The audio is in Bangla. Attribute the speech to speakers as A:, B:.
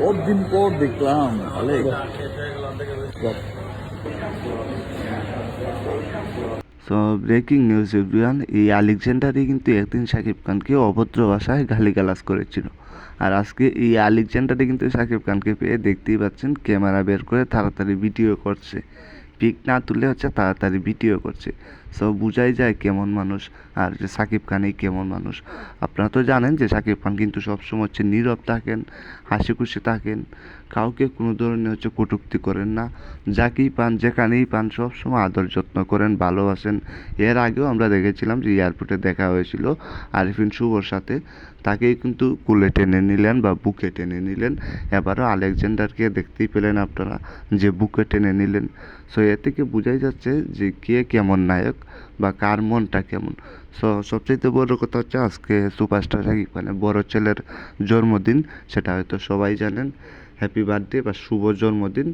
A: কতদিন পর দেখলাম তাহলে।
B: সো ব্রেকিং নিউজ এভরিওয়ান, এই আলেকজান্ডারই কিন্তু একদিন শাকিব খানকে অভদ্র ভাষায় গালিগালাজ করেছিল। আর আজকে এই আলেকজান্ডারই কিন্তু শাকিব খানকে পেয়ে দেখতেই পাচ্ছেন ক্যামেরা বের করে তাড়াতাড়ি ভিডিও করছে, পিক না তুলে হচ্ছে তাড়াতাড়ি ভিডিও করছে। সো বোঝাই যায় কেমন মানুষ, আর যে শাকিব খানই কেমন মানুষ। আপনারা তো জানেন যে শাকিব খান কিন্তু সবসময় হচ্ছে নীরব থাকেন, হাসি খুশি থাকেন, কাউকে কোনো ধরনের হচ্ছে কটূক্তি করেন না, যাকেই পান যেখানেই পান সবসময় আদর যত্ন করেন, ভালোবাসেন। এর আগেও আমরা দেখেছিলাম যে এয়ারপোর্টে দেখা হয়েছিল আরিফিন শুভর সাথে, তাকেই কিন্তু কোলে টেনে নিলেন বা বুকে টেনে নিলেন। এবারও আলেকজান্ডারকে দেখতেই পেলেন আপনারা যে বুকে টেনে নিলেন। সো এ থেকে বোঝাই যাচ্ছে যে কে কেমন নায়ক বা কার মনটা কেমন। সো সবচেয়ে বড় কথা হচ্ছে আজকে সুপারস্টার শাকিব খানের বড় ছেলের জন্মদিন, সেটা হয়তো সবাই জানেন। হ্যাপি বার্থডে বা শুভ জন্মদিন।